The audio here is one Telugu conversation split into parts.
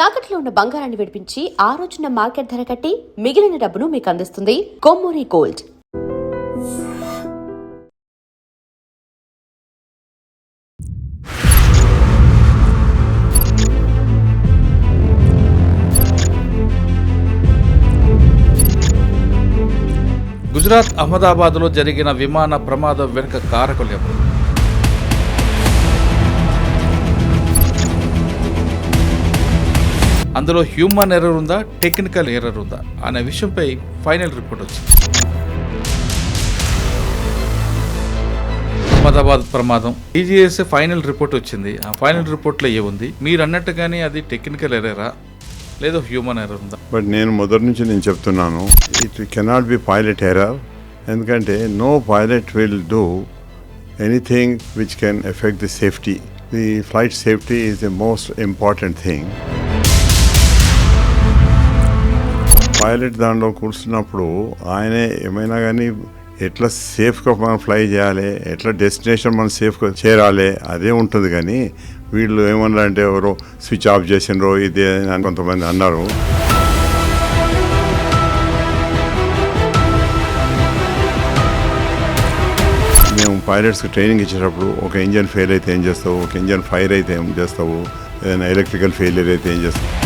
తాకట్లో ఉన్న బంగారాన్ని విడిపించి ఆ రోజున మార్కెట్ ధర కట్టి మిగిలిన డబ్బును మీకు అందిస్తుంది కొమ్మూరి గోల్డ్. గుజరాత్ అహ్మదాబాద్లో జరిగిన విమాన ప్రమాదం వెనుక కారకులు ఎవరు? అందులో హ్యూమన్ ఎర్రర్ ఉందా, టెక్నికల్ ఎర్రర్ ఉందా అనే విషయంపై ఫైనల్ రిపోర్ట్ వచ్చింది. అహ్మదాబాద్ ప్రమాదం టీజీఎస్ ఫైనల్ రిపోర్ట్ వచ్చింది. ఆ ఫైనల్ రిపోర్ట్లో ఏముంది? మీరు అన్నట్టుగానే అది టెక్నికల్ ఎర్రరా లేదా హ్యూమన్ ఎర్రర్ ఉందా? బట్ నేను మొదటి నుంచి నేను చెప్తున్నాను, it cannot be pilot error. ఎందుకంటే no pilot will do anything which can effect the safety. The flight safety is the most important thing. Pilot దాంట్లో కూర్చున్నప్పుడు ఆయనే ఏమైనా కానీ ఎట్లా సేఫ్గా మనం ఫ్లై చేయాలి, ఎట్లా డెస్టినేషన్ మనం సేఫ్గా చేరాలి అదే ఉంటుంది. కానీ వీళ్ళు ఏమన్నారంటే ఎవరో స్విచ్ ఆఫ్ చేసినరో ఇదే అని కొంతమంది అన్నారు. మేము పైలట్స్కి ట్రైనింగ్ ఇచ్చేటప్పుడు ఒక ఇంజన్ ఫెయిల్ అయితే ఏం చేస్తావు, ఒక ఇంజన్ ఫైర్ అయితే ఏం చేస్తావు, ఏదైనా ఎలక్ట్రికల్ ఫెయిలియర్ అయితే ఏం చేస్తావు.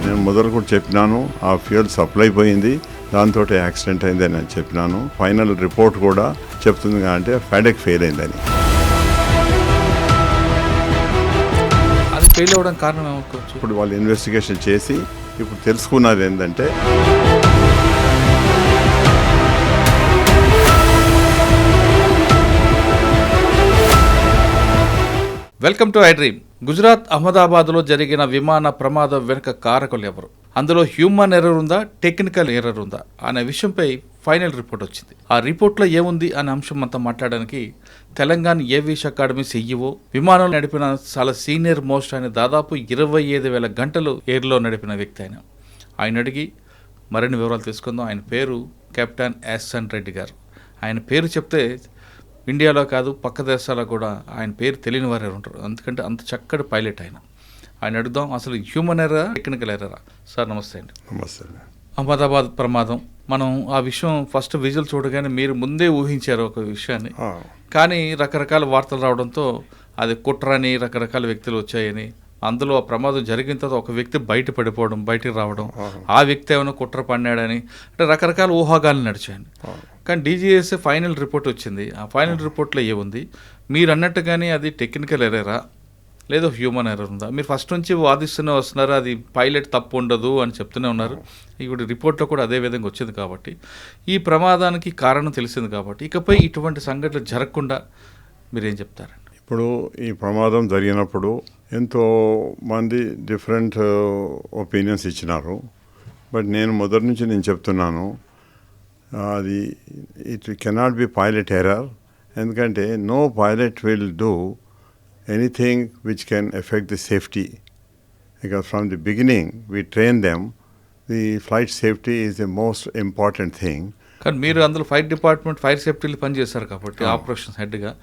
నేను మొదలు కూడా చెప్పినాను, ఆ ఫ్యూయల్ సప్లై పోయింది, దాంతో యాక్సిడెంట్ అయిందని నేను చెప్పినాను. ఫైనల్ రిపోర్ట్ కూడా చెప్తుంది అంటే ఫెడెక్ ఫెయిల్ అయిందని. అది ఫెయిల్ అవ్వడం కారణం ఏమనుకోవచ్చు? ఇప్పుడు వాళ్ళు ఇన్వెస్టిగేషన్ చేసి ఇప్పుడు తెలుసుకున్నది ఏంటంటే welcome to I dream. Gujarat అహ్మదాబాద్లో జరిగిన విమాన ప్రమాదం వెనుక కారకులు ఎవరు? అందులో హ్యూమన్ ఎర్రర్ ఉందా, టెక్నికల్ ఎర్రర్ ఉందా అనే విషయంపై ఫైనల్ రిపోర్ట్ వచ్చింది. ఆ రిపోర్ట్లో ఏముంది అనే అంశం అంతా మాట్లాడడానికి తెలంగాణ ఏవియేషన్ అకాడమీ CEO, విమానం నడిపిన చాలా సీనియర్ మోస్ట్ ఆయన, దాదాపు 25,000 గంటలు ఎయిర్లో నడిపిన వ్యక్తి ఆయన అడిగి మరిన్ని వివరాలు తీసుకుందాం. ఆయన పేరు కెప్టెన్ ఎస్ఎన్ రెడ్డి గారు. ఆయన పేరు చెప్తే ఇండియాలో కాదు పక్క దేశాల్లో కూడా ఆయన పేరు తెలియని వారు ఉంటారు, ఎందుకంటే అంత చక్కటి పైలట్ ఆయన అడుగుదాం అసలు హ్యూమన్ ఎర్రరా, టెక్నికల్ ఎర్రరా. సార్ నమస్తే అండి. నమస్తే. అహ్మదాబాద్ ప్రమాదం, మనం ఆ విషయం ఫస్ట్ విజువల్ చూడగానే మీరు ముందే ఊహించారు ఒక విషయాన్ని, కానీ రకరకాల వార్తలు రావడంతో అది కుట్రని రకరకాల వ్యక్తులు వచ్చాయని, అందులో ఆ ప్రమాదం జరిగిన తర్వాత ఒక వ్యక్తి బయటికి రావడం, ఆ వ్యక్తి ఏమైనా కుట్ర పన్నాడని, అంటే రకరకాల ఊహాగాలు నడిచాయండి. కానీ DGS ఫైనల్ రిపోర్ట్ వచ్చింది. ఆ ఫైనల్ రిపోర్ట్లో ఏముంది? మీరు అన్నట్టుగానే అది టెక్నికల్ ఎర్రరా లేదా హ్యూమన్ ఎర్రర్ ఉందా? మీరు ఫస్ట్ నుంచి వాదిస్తూనే వస్తున్నారు అది పైలట్ తప్పు ఉండదు అని చెప్తూనే ఉన్నారు. ఇప్పుడు రిపోర్ట్లో కూడా అదే విధంగా వచ్చింది. కాబట్టి ఈ ప్రమాదానికి కారణం తెలిసింది. కాబట్టి ఇకపై ఇటువంటి సంఘటనలు జరగకుండా మీరేం చెప్తారండి? ఇప్పుడు ఈ ప్రమాదం జరిగినప్పుడు ఎంతో మంది డిఫరెంట్ ఒపీనియన్స్ ఇచ్చినారు. బట్ నేను మొదటి నుంచి నేను చెప్తున్నాను, అది it cannot be pilot error. ఎందుకంటే no pilot will do anything which can effect the safety. Because from the beginning we train them. The flight safety is the most important thing. కానీ మీరు అందులో ఫైర్ డిపార్ట్మెంట్ ఫైర్ సేఫ్టీలో పనిచేస్తారు కాబట్టి ఆపరేషన్స్ హెడ్గా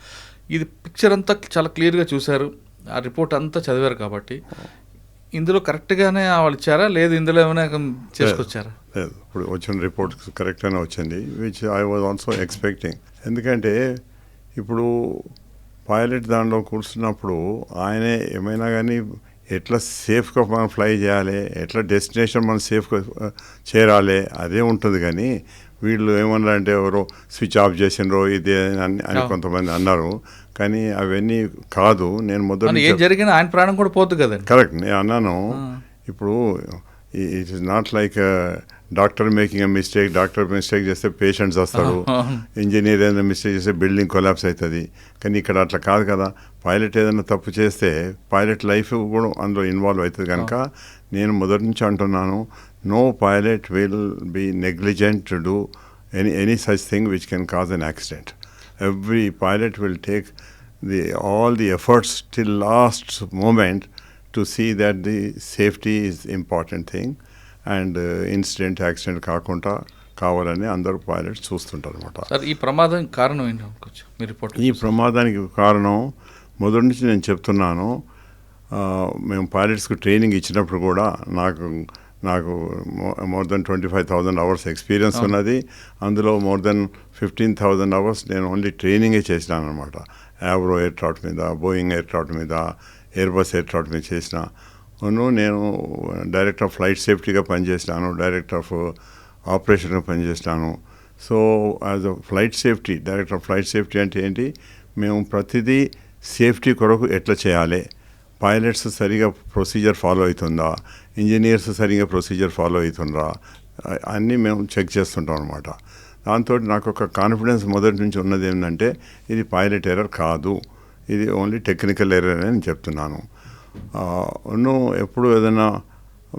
ఇది పిక్చర్ అంతా చాలా క్లియర్గా చూశారు, ఆ రిపోర్ట్ అంతా చదివారు. కాబట్టి ఇందులో కరెక్ట్గానే వాళ్ళు ఇచ్చారా లేదు ఇందులో ఏమైనా చేసుకొచ్చారా? లేదు, ఇప్పుడు వచ్చిన రిపోర్ట్ కరెక్ట్గానే వచ్చింది, which I was also expecting. ఎందుకంటే ఇప్పుడు పైలట్ దాంట్లో కూర్చున్నప్పుడు ఆయనే ఏమైనా కానీ ఎట్లా సేఫ్గా మనం ఫ్లై చేయాలి, ఎట్లా డెస్టినేషన్ మనం సేఫ్గా చేరాలి అదే ఉంటుంది. కానీ వీళ్ళు ఏమన్నారంటే ఎవరో స్విచ్ ఆఫ్ చేసినరో ఇదే అని కొంతమంది అన్నారు. కానీ అవన్నీ కాదు. నేను మొదలు ఏం జరిగినా ఆయన ప్రాణం కూడా పోతుంది కదండి. కరెక్ట్, నేను అన్నాను. ఇప్పుడు it is not like doctor making mistake. Doctor mistake చేస్తే పేషెంట్స్ వస్తారు, ఇంజనీర్ ఏదైనా మిస్టేక్ చేస్తే బిల్డింగ్ కొలాప్స్ అవుతుంది. కానీ ఇక్కడ అట్లా కాదు కదా. పైలట్ ఏదైనా తప్పు చేస్తే పైలట్ లైఫ్ కూడా అందులో ఇన్వాల్వ్ అవుతుంది. కనుక నేను మొదటి నుంచి అంటున్నాను, no pilot will be negligent to do any such thing which can cause an accident. Every pilot will take all the efforts till last moment to see that the safety is important thing and incident accident కాకుండా కావాలని అందరూ పైలట్స్ చూస్తుంటారు అనమాట. సార్ ఈ ప్రమాదం కారణం ఏంటి అనుకోవచ్చు మీ రిపోర్ట్? ఈ ప్రమాదానికి కారణం మొదటి నుంచి నేను చెప్తున్నాను, మేము పైలట్స్కి ట్రైనింగ్ ఇచ్చినప్పుడు కూడా నాకు మోర్ దెన్ 25,000 అవర్స్ ఎక్స్పీరియన్స్ ఉన్నది. అందులో మోర్ దెన్ 15,000 అవర్స్ నేను ఓన్లీ ట్రైనింగే చేసినాను అనమాట. యావ్రో ఎయిర్క్రాఫ్ట్ మీద, బోయింగ్ ఎయిర్క్రాఫ్ట్ మీద, ఎయిర్బస్ ఎయిర్క్రాఫ్ట్ మీద చేసిన. నేను డైరెక్టర్ ఆఫ్ ఫ్లైట్ సేఫ్టీగా పనిచేసినాను, డైరెక్టర్ ఆఫ్ ఆపరేషన్గా పనిచేసినాను. So as a flight safety, director of flight safety అంటే ఏంటి, మేము ప్రతిదీ సేఫ్టీ కొరకు ఎట్లా చేయాలి, పైలట్స్ సరిగా ప్రొసీజర్ ఫాలో అవుతుందా, ఇంజనీర్స్ సరిగా ప్రొసీజర్ ఫాలో అవుతుందా, అన్నీ మేము చెక్ చేస్తుంటాం అనమాట. దాంతో నాకు ఒక కాన్ఫిడెన్స్ మొదటి నుంచి ఉన్నది ఏంటంటే ఇది పైలట్ ఎర్రర్ కాదు, ఇది ఓన్లీ టెక్నికల్ ఎర్రర్ అని చెప్తున్నాను. ఎప్పుడు ఏదైనా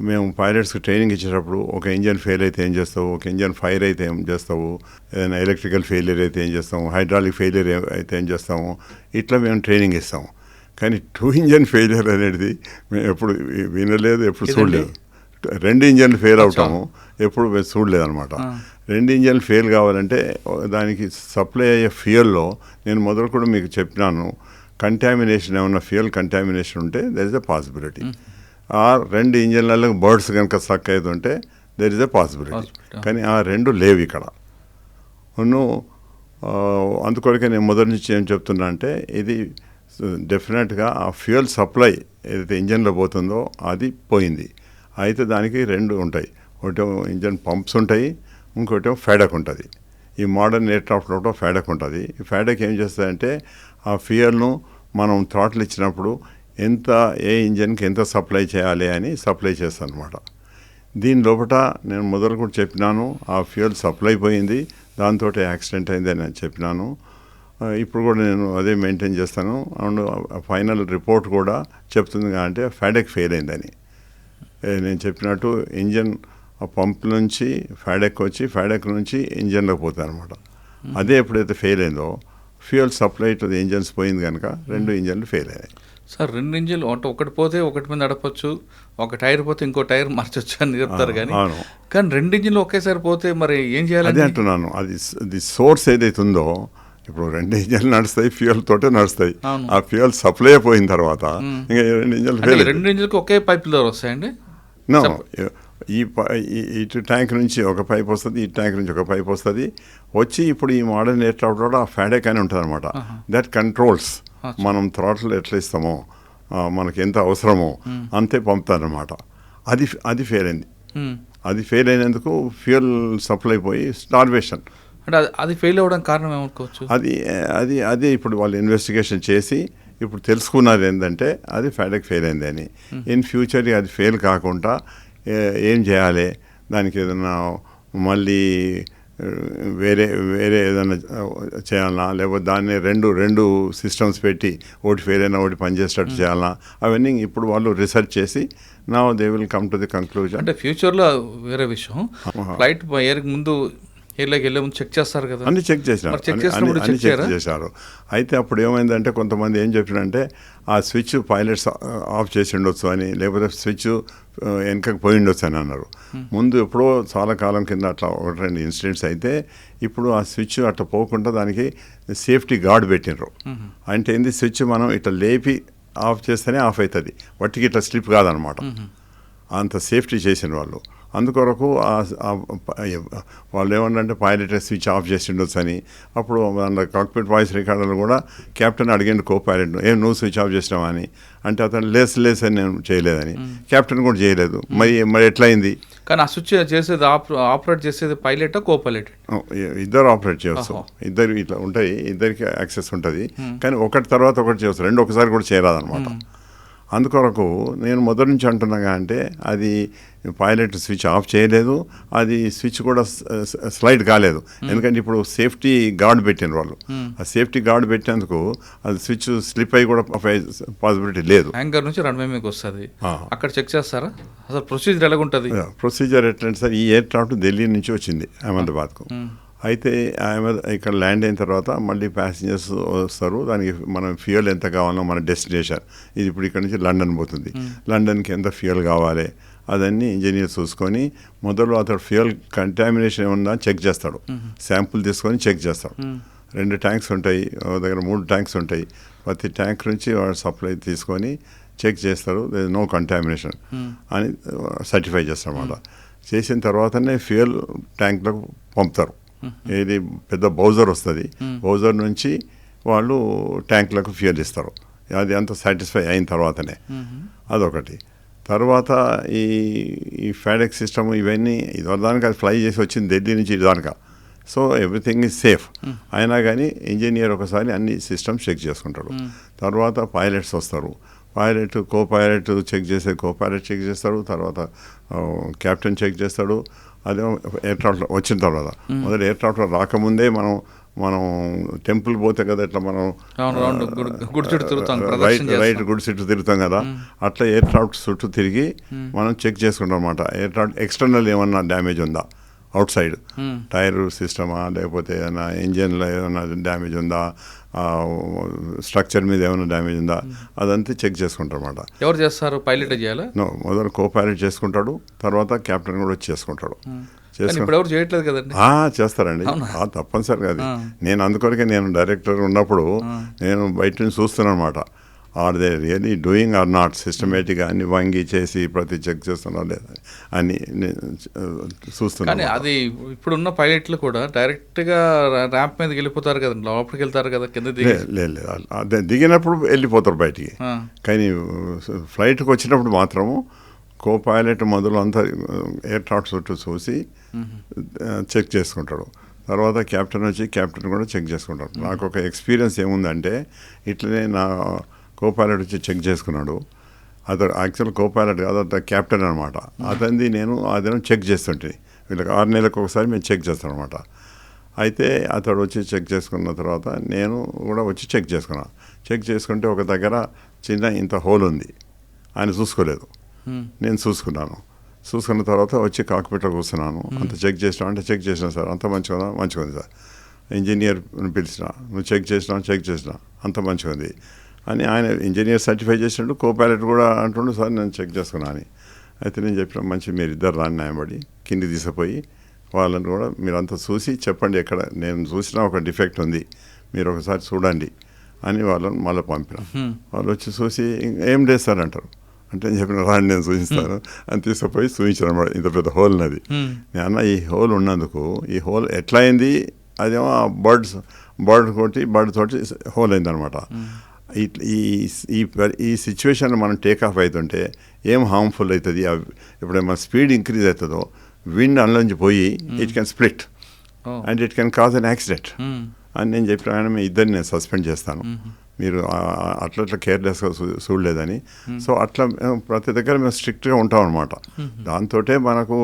మేము పైలట్స్కి ట్రైనింగ్ ఇచ్చేటప్పుడు ఒక ఇంజన్ ఫెయిల్ అయితే ఏం చేస్తావు, ఒక ఇంజన్ ఫైర్ అయితే ఏం చేస్తావు, ఏదైనా ఎలక్ట్రికల్ ఫెయిలియర్ అయితే ఏం చేస్తాము, హైడ్రాలిక్ ఫెయిలియర్ అయితే ఏం చేస్తాము, ఇట్లా మేము ట్రైనింగ్ ఇస్తాము. కానీ 2 ఇంజన్ ఫెయిలియర్ అనేది మేము ఎప్పుడు వినలేదు, ఎప్పుడు చూడలేదు. 2 ఇంజన్లు ఫెయిల్ అవటము ఎప్పుడు చూడలేదు అనమాట. 2 ఇంజన్లు ఫెయిల్ కావాలంటే దానికి సప్లై అయ్యే ఫ్యూయల్లో నేను మొదలు కూడా మీకు చెప్పినాను, కంటామినేషన్ ఏమన్నా ఫ్యూయల్ కంటామినేషన్ ఉంటే దెర్ ఇస్ ఎ పాసిబిలిటీ. ఆ 2 ఇంజన్లలో బర్డ్స్ కనుక స్ట్రక్ అవుతుంటే దెర్ ఇస్ ఎ పాసిబిలిటీ. కానీ ఆ 2 లేవు ఇక్కడ. అందుకొరకే నేను మొదటి నుంచి ఏం చెప్తున్నా అంటే ఇది డెఫినెట్గా ఆ ఫ్యూయల్ సప్లై ఏదైతే ఇంజన్లో పోతుందో అది పోయింది. అయితే దానికి 2 ఉంటాయి, ఒకటేమో ఇంజన్ పంప్స్ ఉంటాయి, ఇంకోటేమో ఫెడక్ ఉంటుంది. ఈ మోడర్న్ ఎయిర్క్రాఫ్ట్లో కూడా ఫెడక్ ఉంటుంది. ఈ ఫెడక్ ఏం చేస్తుందంటే ఆ ఫ్యూయల్ను మనం థ్రాటిల్ ఇచ్చినప్పుడు ఏ ఇంజన్కి ఎంత సప్లై చేయాలి అని సప్లై చేస్తాను అనమాట. దీని లోపల నేను మొదలు కూడా చెప్పినాను, ఆ ఫ్యూయల్ సప్లై పోయింది, దాంతో యాక్సిడెంట్ అయిందని నేను చెప్పినాను. ఇప్పుడు కూడా నేను అదే మెయింటైన్ చేస్తాను. అండ్ ఫైనల్ రిపోర్ట్ కూడా చెప్తుంది అంటే ఫెడక్ ఫెయిల్ అయిందని. నేను చెప్పినట్టు ఇంజన్ ఆ పంప్ నుంచి ఫెడక్ వచ్చి ఫెడక్ నుంచి ఇంజన్లోకి పోతాయి అనమాట. అదే ఎప్పుడైతే ఫెయిల్ అయిందో fuel supply to the engines పోయింది కనుక 2 ఇంజన్లు ఫెయిల్ అయ్యాయి. సార్ 2 ఇంజిన్లు అంటే ఒకటి పోతే ఒకటి మీద నడపచ్చు, ఒక టైర్ పోతే ఇంకో టైర్ మార్చొచ్చు అని చెప్తారు. కానీ 2 ఇంజిన్లు ఒకేసారి పోతే మరి ఏం చేయాలి? అదే అంటున్నాను, అది సోర్స్ ఏదైతే ఉందో, ఇప్పుడు 2 ఇంజన్లు నడుస్తాయి, ఫ్యూయల్ తోటే నడుస్తాయి. ఆ ఫ్యూయల్ సప్లై అయిపోయిన తర్వాత ఇంకా 2 ఇంజన్లు ఫెయిల్. 2 ఇంజిన్లకు ఒకే పైప్ ద్వారా వస్తాయండి? ఇటు ట్యాంక్ నుంచి ఒక పైప్ వస్తుంది, ఈ ట్యాంక్ నుంచి ఒక పైప్ వస్తుంది వచ్చి ఇప్పుడు ఈ మోడర్న్ ఎయిర్క్రాఫ్ట్ కూడా ఆ ఫెడక్ అని ఉంటుంది అనమాట. దట్ కంట్రోల్స్ మనం థ్రాటిల్ ఎట్లా ఇస్తామో, మనకి ఎంత అవసరమో అంతే పంపుతారనమాట. అది ఫెయిల్ అయింది. అది ఫెయిల్ అయినందుకు ఫ్యూయల్ సప్లై పోయి స్టార్వేషన్. అంటే అది ఫెయిల్ అవ్వడం కారణం ఏమనుకోవచ్చు? అది ఇప్పుడు వాళ్ళు ఇన్వెస్టిగేషన్ చేసి ఇప్పుడు తెలుసుకున్నారు ఏంటంటే అది ఫెడక్ ఫెయిల్ అయింది అని. ఇన్ ఫ్యూచర్ అది ఫెయిల్ కాకుండా ఏం చేయాలి, దానికి ఏదైనా మళ్ళీ వేరే ఏదైనా చేయాలన్నా, లేకపోతే దాన్ని రెండు సిస్టమ్స్ పెట్టి ఒకటి ఫెయిల్ అయినా ఒకటి పనిచేసేటట్టు చేయాలన్నా, అవన్నీ ఇప్పుడు వాళ్ళు రీసెర్చ్ చేసి నా they will come to the conclusion. అంటే ఫ్యూచర్లో వేరే విషయం, ఫ్లైట్ ఎయిర్కి ముందు ఎయిర్లోకి వెళ్ళే ముందు చెక్ చేస్తారు కదా, అన్ని చెక్ చేశారు. అయితే అప్పుడు ఏమైందంటే కొంతమంది ఏం చెప్పారంటే ఆ స్విచ్ పైలట్స్ ఆఫ్ చేసి ఉండొచ్చు అని, లేకపోతే స్విచ్ వెనకకి పోయి ఉండొచ్చు అని అన్నారు. ముందు ఎప్పుడో చాలా కాలం కింద అట్లా 1-2 ఇన్సిడెంట్స్ అయితే ఇప్పుడు ఆ స్విచ్ అట్లా పోకుండా దానికి సేఫ్టీ గార్డ్ పెట్టినరు. అంటే ఏంది, స్విచ్ మనం ఇట్లా లేపి ఆఫ్ చేస్తేనే ఆఫ్ అవుతుంది, వట్టికి ఇట్లా స్లిప్ కాదనమాట. అంత సేఫ్టీ చేసిన వాళ్ళు. అందుకొరకు వాళ్ళు ఏమన్నారంటే పైలట్ స్విచ్ ఆఫ్ చేసి ఉండొచ్చు అని. అప్పుడు కాక్పిట్ వాయిస్ రికార్డర్లు కూడా కెప్టెన్ అడిగిండు కో పైలట్, నువ్వు స్విచ్ ఆఫ్ చేసినావా అని. అంటే అతను లేస్ అని నేను చేయలేదని, కెప్టెన్ కూడా చేయలేదు. మరి ఎట్లా అయింది? కానీ ఆ స్విచ్ చేసేది ఆపరేట్ చేసేది పైలట్ కో పైలట్ ఇద్దరు ఆపరేట్ చేయవచ్చు. ఇద్దరు ఇట్లా ఉంటాయి, ఇద్దరికి యాక్సెస్ ఉంటుంది. కానీ ఒకటి తర్వాత ఒకటి చేయవచ్చు, 2 ఒకసారి కూడా చేయరాదనమాట. అందుకొరకు నేను మొదటి నుంచి అంటున్నా అంటే అది పైలట్ స్విచ్ ఆఫ్ చేయలేదు, అది స్విచ్ కూడా స్లైడ్ కాలేదు. ఎందుకంటే ఇప్పుడు సేఫ్టీ గార్డ్ పెట్టిన వాళ్ళు, ఆ సేఫ్టీ గార్డ్ పెట్టేందుకు అది స్విచ్ స్లిప్ అయ్యి కూడా పాసిబిలిటీ లేదు. హ్యాంగర్ నుంచి రన్వే మీకు వస్తుంది, అక్కడ చెక్ చేస్తారా? అసలు ప్రొసీజర్ ఎలా ఉంటుంది? ప్రొసీజర్ ఎట్లంటే సార్, ఈ ఎయిర్క్రాఫ్ట్ ఢిల్లీ నుంచి వచ్చింది అహ్మదాబాద్కు. అయితే ఇక్కడ ల్యాండ్ అయిన తర్వాత మళ్ళీ ప్యాసింజర్స్ వస్తారు, దానికి మనం ఫ్యూయల్ ఎంత కావాలో మన డెస్టినేషన్, ఇది ఇప్పుడు ఇక్కడ నుంచి లండన్ పోతుంది, లండన్కి ఎంత ఫ్యూయల్ కావాలి అదన్నీ ఇంజనీర్ చూసుకొని మొదలు అతడు ఫ్యూయల్ కంటామినేషన్ ఏమన్నా చెక్ చేస్తాడు, శాంపుల్ తీసుకొని చెక్ చేస్తాడు. 2 ట్యాంక్స్ ఉంటాయి, దగ్గర 3 ట్యాంక్స్ ఉంటాయి. ప్రతి ట్యాంక్ నుంచి వాడు సప్లై తీసుకొని చెక్ చేస్తారు, నో కంటామినేషన్ అని సర్టిఫై చేస్తారన్నమాట. చేసిన తర్వాతనే ఫ్యూయల్ ట్యాంక్లకు పంపుతారు. ఏది పెద్ద బౌజర్ వస్తుంది, బౌజర్ నుంచి వాళ్ళు ట్యాంక్లకు ఫ్యూయల్ ఇస్తారు. అది అంత సాటిస్ఫై అయిన తర్వాతనే. అదొకటి. తర్వాత ఈ ఫాడెక్స్ సిస్టమ్ ఇవన్నీ ఇదివరదానికి అది ఫ్లై చేసి వచ్చింది ఢిల్లీ నుంచి ఇదిదానిక. So everything is safe. అయినా కానీ ఇంజనీర్ ఒకసారి అన్ని సిస్టమ్స్ చెక్ చేసుకుంటాడు. తర్వాత పైలట్స్ వస్తారు, పైలట్ కో పైలట్ చెక్ చేసే కో పైలట్ చెక్ చేస్తాడు, తర్వాత కెప్టెన్ చెక్ చేస్తాడు. అదే ఎయిర్ క్రాఫ్ట్ వచ్చిన తర్వాత మొదటి ఎయిర్ క్రాఫ్ట్ రాకముందే మనం టెంపుల్ పోతే కదా ఇట్లా మనం రైట్ గుడి చుట్టూ తిరుగుతాం కదా, అట్లా ఎయిర్ క్రాఫ్ట్ చుట్టూ తిరిగి మనం చెక్ చేసుకుంటాం అనమాట. ఎయిర్ క్రాఫ్ట్ ఎక్స్టర్నల్ ఏమన్నా డ్యామేజ్ ఉందా, అవుట్ సైడ్ టైర్ సిస్టమా, లేకపోతే ఏదైనా ఇంజన్లో ఏమైనా డ్యామేజ్ ఉందా, స్ట్రక్చర్ మీద ఏమైనా డ్యామేజ్ ఉందా, అదంతా చెక్ చేసుకుంటారు అనమాట. ఎవరు చేస్తారు? పైలట్ చేయాలా? మొదలు కో పైలట్ చేసుకుంటాడు, తర్వాత కెప్టెన్ కూడా వచ్చి చేసుకుంటాడు. ఎవరు చేయట్లేదు కదండి. చేస్తారండి, తప్పనిసరిగా. అది నేను అందుకొరకే నేను డైరెక్టర్ ఉన్నప్పుడు నేను బయట నుంచి చూస్తున్నాను అనమాట. Are they really doing or not సిస్టమేటిక్గా అన్ని వంగి చేసి ప్రతి చెక్ చేస్తున్నారు లేదా అని చూస్తున్నాను. కానీ అది ఇప్పుడున్న పైలట్లు కూడా డైరెక్ట్గా ర్యాంప్ మీదకి వెళ్ళిపోతారు కదండి, లోపలికి వెళ్తారు కదా, కింద లేదు అదే దిగినప్పుడు వెళ్ళిపోతారు బయటికి. కానీ ఫ్లైట్కి వచ్చినప్పుడు మాత్రము కో పైలట్ మొదలు అంతా ఎయిర్ క్రాఫ్ట్ చుట్టూ చూసి చెక్ చేసుకుంటాడు. తర్వాత కెప్టెన్ వచ్చి కెప్టెన్ కూడా చెక్ చేసుకుంటాడు. నాకు ఒక ఎక్స్పీరియన్స్ ఏముందంటే, ఇట్లనే నా కో పైలట్ వచ్చి చెక్ చేసుకున్నాడు. అతడు యాక్చువల్ కో పైలట్ కాదు, అతను కెప్టెన్ అనమాట. అతనిది నేను అతను చెక్ చేస్తుంటే, వీళ్ళకి 6 నెలలకు ఒకసారి మేము చెక్ చేస్తాం అనమాట. అయితే అతడు వచ్చి చెక్ చేసుకున్న తర్వాత నేను కూడా వచ్చి చెక్ చేసుకున్నాను. చెక్ చేసుకుంటే ఒక దగ్గర చిన్న ఇంత హోల్ ఉంది, ఆయన చూసుకోలేదు, నేను చూసుకున్నాను. చూసుకున్న తర్వాత వచ్చి కాక్పిట్లో కూర్చున్నాను. అంత చెక్ చేసినా అంటే చెక్ చేసినా సార్, అంత మంచిగా ఉంది సార్. ఇంజనీర్ని పిలిచిన, నువ్వు చెక్ చేసినా అంత మంచిగా ఉంది అని ఆయన ఇంజనీర్ సర్టిఫై చేసినట్టు కో పైలట్ కూడా అంటుండు, సార్ నేను చెక్ చేసుకున్నా అని. అయితే నేను చెప్పిన మంచి మీరు ఇద్దరు రాని న్యాయపడి కింది తీసుకుపోయి వాళ్ళని కూడా మీరంతా చూసి చెప్పండి, ఎక్కడ నేను చూసినా ఒక డిఫెక్ట్ ఉంది, మీరు ఒకసారి చూడండి అని వాళ్ళని మళ్ళీ పంపిన. వాళ్ళు వచ్చి చూసి ఏం లేదు సార్ అంటారు. అంటే నేను చెప్పిన రాండి నేను చూపిస్తాను అని తీసుకుపోయి చూపించాను అనమాట. ఇంత పెద్ద హోల్ ఉన్నది. నేను అన్న ఈ హోల్ ఉన్నందుకు ఈ హోల్ ఎట్లా అయింది, అదేమో బర్డ్ తోటి హోల్ అయింది అనమాట. ఈ సిచ్యువేషన్ మనం టేక్ ఆఫ్ అవుతుంటే ఏం హార్మ్ఫుల్ అవుతుంది, ఇప్పుడు మన స్పీడ్ ఇంక్రీజ్ అవుతుందో విండ్ అందులోంచి పోయి it can split and it can cause an accident అని నేను చెప్పిన. మీ ఇద్దరిని నేను సస్పెండ్ చేస్తాను, మీరు అట్లా కేర్లెస్గా చూడలేదని. సో అట్లా ప్రతి దగ్గర మేము స్ట్రిక్ట్గా ఉంటాం అనమాట. దాంతో మనకు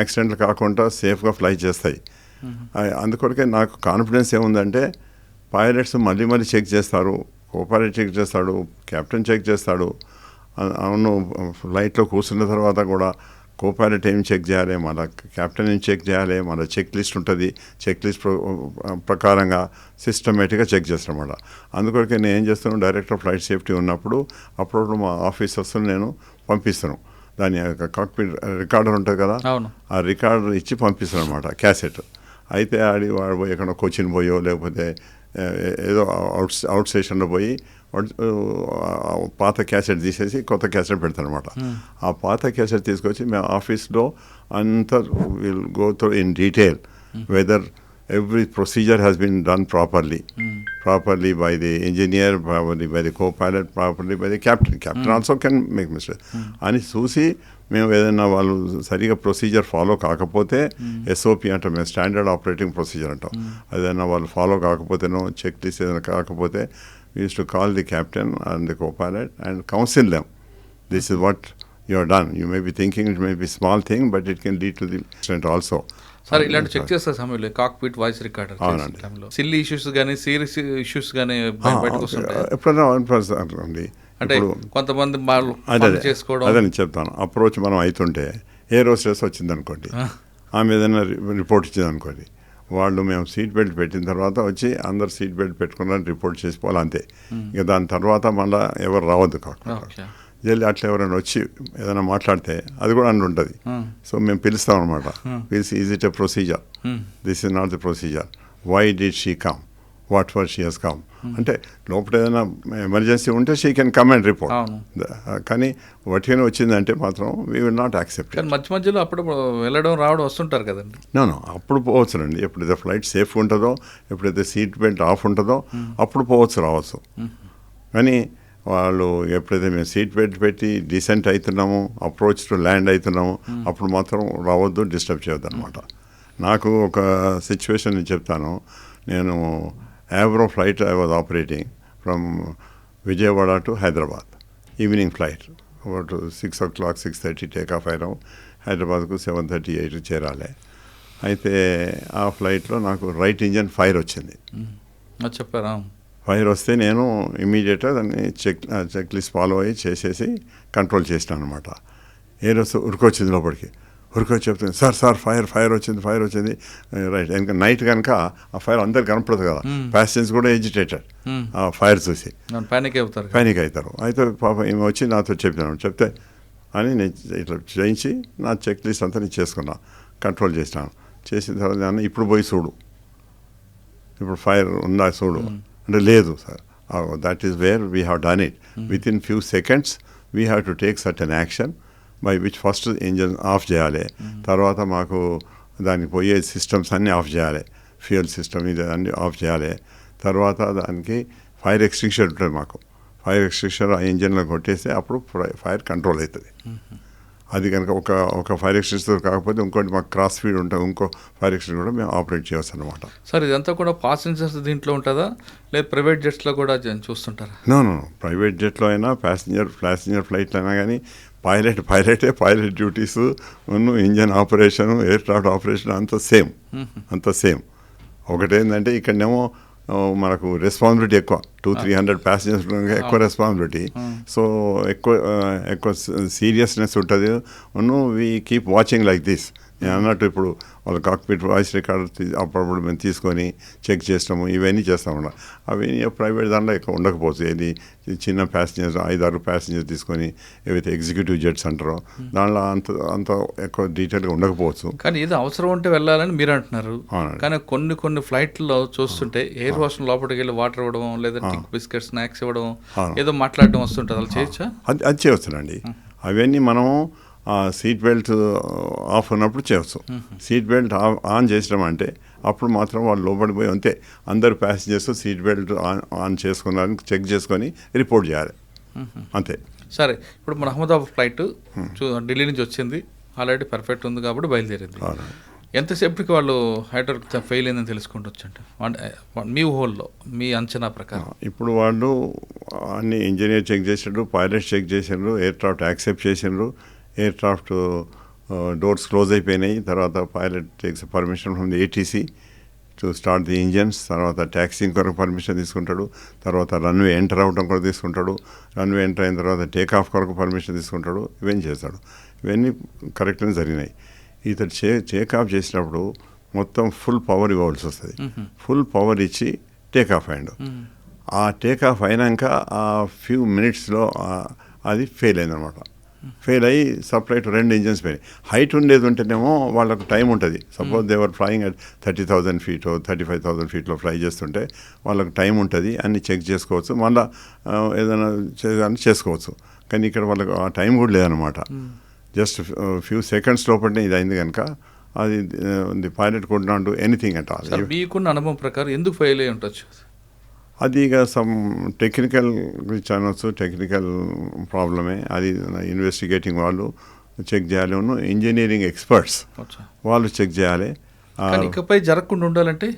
యాక్సిడెంట్లు కాకుండా సేఫ్గా ఫ్లై చేస్తాయి. అందుకొరకే నాకు కాన్ఫిడెన్స్ ఏముందంటే, పైలట్స్ మళ్ళీ చెక్ చేస్తారు, కో పైలట్ చెక్ చేస్తాడు, కెప్టెన్ చెక్ చేస్తాడు. అవును, ఫ్లైట్లో కూర్చున్న తర్వాత కూడా కో పైలట్ ఏం చెక్ చేయాలి, మన కెప్టెన్ ఏం చెక్ చేయాలి, మన చెక్ లిస్ట్ ఉంటుంది, చెక్ లిస్ట్ ప్రకారంగా సిస్టమేటిక్గా చెక్ చేస్తామన్నమాట. అందుకొరకే నేను ఏం చేస్తాను, డైరెక్టర్ ఫ్లైట్ సేఫ్టీ ఉన్నప్పుడు అప్పుడప్పుడు మా ఆఫీసర్స్ని నేను పంపిస్తాను. దాని కాక్పిట్ రికార్డర్ ఉంటుంది కదా, ఆ రికార్డర్ ఇచ్చి పంపిస్తాను అనమాట, క్యాసెట్. అయితే వాడు పోయి ఎక్కడో కొచ్చిన్ పోయో లేకపోతే ఏదో అవుట్ స్టేషన్లో పోయి పాత క్యాసెట్ తీసేసి కొత్త క్యాసెట్ పెడతాను అనమాట. ఆ పాత క్యాసెట్ తీసుకొచ్చి మేము ఆఫీస్లో అంతా will go through in detail whether every procedure has been done properly by the engineer, properly by the co-pilot, properly by the captain. Captain also can make mistakes. అని చూసి మేము ఏదైనా వాళ్ళు సరిగా ప్రొసీజర్ ఫాలో కాకపోతే, ఎస్ఓపి అంటాం మేము, స్టాండర్డ్ ఆపరేటింగ్ ప్రొసీజర్ అంటాం, ఏదైనా వాళ్ళు ఫాలో కాకపోతేనో చెక్ లిస్ట్ ఏదైనా కాకపోతే we used to call the captain and the co-pilot and counsel them. This is what you have done. You may be thinking it may be small thing, but it can lead to the accident also. Sir ఇలాంటి చెక్ చేస్తారు సమయంలో cockpit voice recorder silly issues కానీ సీరియస్ ఇష్యూస్ కానీ బయటకు వస్తుంటాయి ఎప్పుడైనా. అంటే కొంతమంది చేసుకోవడం, అదే నేను చెప్తాను. అప్రోచ్ మనం అవుతుంటే ఏ రోజు స్ట్రెస్ వచ్చింది అనుకోండి, ఆమె ఏదైనా రిపోర్ట్ ఇచ్చింది అనుకోండి, వాళ్ళు మేము సీట్ బెల్ట్ పెట్టిన తర్వాత వచ్చి అందరు సీట్ బెల్ట్ పెట్టుకున్నారని రిపోర్ట్ చేసిపోవాలి, అంతే. ఇక దాని తర్వాత మళ్ళీ ఎవరు రావద్దు కాకుండా జల్లి అట్లా ఎవరైనా వచ్చి ఏదైనా మాట్లాడితే అది కూడా అని ఉంటుంది. సో మేము పిలుస్తాం అనమాట, పిలిచి is it a procedure, this is not the procedure, why did she come, what for she has come. అంటే లోపల ఏదైనా ఎమర్జెన్సీ ఉంటే she can come and report. అవును. కానీ వట్టిగానే వచ్చిందంటే మాత్రం వీ విల్ నాట్ యాక్సెప్ట్. కానీ మధ్య మధ్యలో అప్పుడు వెళ్ళడం రావడం వస్తుంటారు కదండి. నో అప్పుడు పోవచ్చునండి. ఎప్పుడైతే ఫ్లైట్ సేఫ్ ఉంటుందో, ఎప్పుడైతే సీట్ బెల్ట్ ఆఫ్ ఉంటుందో అప్పుడు రావచ్చు. కానీ వాళ్ళు ఎప్పుడైతే మేము సీట్ బెల్ట్ పెట్టి డిసెంట్ అవుతున్నాము, అప్రోచ్ టు ల్యాండ్ అవుతున్నాము, అప్పుడు మాత్రం రావద్దు, డిస్టర్బ్ చేయొద్దు అనమాట. నాకు ఒక సిచ్యువేషన్ నేను చెప్తాను. నేను Avro flight I was operating from Vijayawada to Hyderabad, evening flight. About 6 o'clock 6:30 take off అయినాం. హైదరాబాద్కు 7:30 8 చేరాలి. అయితే ఆ ఫ్లైట్లో నాకు రైట్ ఇంజన్ ఫైర్ వచ్చింది. అది చెప్పారా? ఫైర్ వస్తే నేను ఇమీడియట్గా దాన్ని చెక్ లిస్ట్ ఫాలో అయ్యి చేసేసి కంట్రోల్ చేసినాను అనమాట. ఏరోస్ ఉరికొచ్చింది లోపలికి. ఉరికొచ్చి చెప్తుంది, సార్ ఫైర్ వచ్చింది. రైట్, ఇంకా నైట్ కనుక ఆ ఫైర్ అందరు కనపడదు కదా, ప్యాసింజర్స్ కూడా ఎజిటేటెడ్ ఆ ఫైర్ చూసి పానిక్ అవుతారు. అయితే పాప ఈమె వచ్చి నాతో చెప్తే అని నేను ఇట్లా చేయించి నా చెక్ లిస్ట్ అంతా నేను చేసుకున్నా, కంట్రోల్ చేసినాను. చేసిన తర్వాత ఇప్పుడు పోయి చూడు, ఇప్పుడు ఫైర్ ఉందా చూడు అంటే, లేదు sir, that is where we have done it. With in few seconds we have to take certain action by which first engine of చేయాలి, తర్వాత మాకు దానికి పోయే సిస్టమ్స్ అన్నీ ఆఫ్ చేయాలి, ఫ్యూయల్ సిస్టమ్ ఇది అన్నీ ఆఫ్ చేయాలి. తర్వాత దానికి ఫైర్ ఎక్స్టింగ్విషర్ ఉంటుంది మాకు, ఫైర్ ఎక్స్టింగ్విషర్ ఆ ఇంజన్లో కొట్టేస్తే అప్పుడు ఫైర్ కంట్రోల్ అవుతుంది. అది కనుక ఒక ఫైర్ ఎక్స్టింగ్విషర్ కాకపోతే ఇంకోటి మాకు క్రాస్ ఫీడ్ ఉంటుంది, ఇంకో ఫైర్ ఎక్స్టింగ్విషర్ కూడా మేము ఆపరేట్ చేయవచ్చు అనమాట. సార్ ఇదంతా కూడా పాసెంజర్స్ దీంట్లో ఉంటుందా, లేదా ప్రైవేట్ జెట్స్లో కూడా చూస్తుంటారా? నో ప్రైవేట్ జెట్లో అయినా ప్యాసింజర్ ఫ్లైట్లో అయినా కానీ pilot duties, engine operation, air craft operation అంత సేమ్. ఒకటేంటంటే ఇక్కడనేమో మనకు రెస్పాన్సిబిలిటీ ఎక్కువ, 200-300 ప్యాసింజర్స్ ఎక్కువ రెస్పాన్సిబిలిటీ. సో ఎక్కువ సీరియస్నెస్ ఉంటుంది. We keep watching like this. నేను అన్నట్టు ఇప్పుడు వాళ్ళ కాక్పిట్ వాయిస్ రికార్డర్ అప్పుడప్పుడు మేము తీసుకొని చెక్ చేస్తాము, ఇవన్నీ చేస్తాము. అవి ప్రైవేట్ దాంట్లో ఎక్కువ ఉండకపోవచ్చు. ఏది చిన్న ప్యాసింజర్స్ 5-6 ప్యాసింజర్స్ తీసుకొని ఏవైతే ఎగ్జిక్యూటివ్ జెట్స్ అంటారో దాంట్లో అంత ఎక్కువ డీటెయిల్గా ఉండకపోవచ్చు. కానీ ఇది అవసరం ఉంటే వెళ్ళాలని మీరు అంటున్నారు. కానీ కొన్ని ఫ్లైట్లో చూస్తుంటే ఎయిర్ హోస్టల్ లోపలికి వెళ్ళి వాటర్ ఇవ్వడం, లేదా బిస్కెట్ స్నాక్స్ ఇవ్వడం, ఏదో మాట్లాడడం వస్తుంటుంది. అలా చేయొచ్చా? అది చేయవచ్చునండి. అవన్నీ మనము సీట్ బెల్ట్ ఆఫ్ ఉన్నప్పుడు చేయవచ్చు. సీట్ బెల్ట్ ఆన్ చేసినాం అంటే అప్పుడు మాత్రం వాళ్ళు లోపలికి పోయి అంతే అందరు ప్యాసింజర్స్ సీట్ బెల్ట్ ఆన్ చేసుకున్నారని చెక్ చేసుకొని రిపోర్ట్ చేయాలి, అంతే. సరే, ఇప్పుడు మన అహ్మదాబాద్ ఫ్లైట్ ఢిల్లీ నుంచి వచ్చింది, ఆల్రెడీ పర్ఫెక్ట్ ఉంది కాబట్టి బయలుదేరింది. ఎంతసేపటికి వాళ్ళు హైడ్రాలిక్ ఫెయిల్ అయిందని తెలుసుకుంటూ అంటే మీ ఊహల్లో మీ అంచనా ప్రకారం? ఇప్పుడు వాళ్ళు అన్ని ఇంజనీర్ చెక్ చేసిండ్రు, పైలట్ చెక్ చేసిండ్రు, ఎయిర్ క్రాఫ్ట్ యాక్సెప్ట్ చేసిండ్రు, ఎయిర్ క్రాఫ్ట్ డోర్స్ క్లోజ్ అయిపోయినాయి. తర్వాత pilot takes permission from the ATC to start the engines. తర్వాత ట్యాక్సింగ్ కొరకు పర్మిషన్ తీసుకుంటాడు, తర్వాత రన్వే ఎంటర్ అవ్వడం కొరకు తీసుకుంటాడు, రన్వే ఎంటర్ అయిన తర్వాత టేక్ ఆఫ్ కొరకు పర్మిషన్ తీసుకుంటాడు, ఇవన్నీ చేస్తాడు. ఇవన్నీ కరెక్ట్గా జరిగినాయి. ఇతడు టేక్ ఆఫ్ చేసినప్పుడు మొత్తం ఫుల్ పవర్ ఇవ్వాల్సి వస్తుంది. ఫుల్ పవర్ ఇచ్చి టేక్ ఆఫ్ అయ్యాడు. ఆ టేక్ ఆఫ్ అయినాక ఆ ఫ్యూ మినిట్స్లో అది ఫెయిల్ అయిందనమాట. ఫెయిల్ అయ్యి సపరేట్ 2 ఇంజన్స్ పోయినాయి. హైట్ ఉండేది ఉంటేనేమో వాళ్ళకు టైం ఉంటుంది. Suppose they're flying at 30,000 feet 35,000 feetలో ఫ్లై చేస్తుంటే వాళ్ళకు టైం ఉంటుంది, అన్ని చెక్ చేసుకోవచ్చు, మళ్ళీ ఏదైనా చేసుకోవచ్చు. కానీ ఇక్కడ వాళ్ళకు ఆ టైం కూడా లేదనమాట. జస్ట్ ఫ్యూ సెకండ్స్ లోపలనే ఇది అయింది కనుక అది the pilot could not do anything at all. మీకున్న అనుభవం ప్రకారం ఎందుకు ఫెయిల్ అయ్యి ఉండొచ్చు? అది ఇక సమ్ టెక్నికల్ అనొచ్చు, టెక్నికల్ ప్రాబ్లమే. అది ఇన్వెస్టిగేటింగ్ వాళ్ళు చెక్ చేయాలి, ఇంజనీరింగ్ ఎక్స్పర్ట్స్ వాళ్ళు చెక్ చేయాలి. ఇకపై జరగకుండా ఉండాలంటే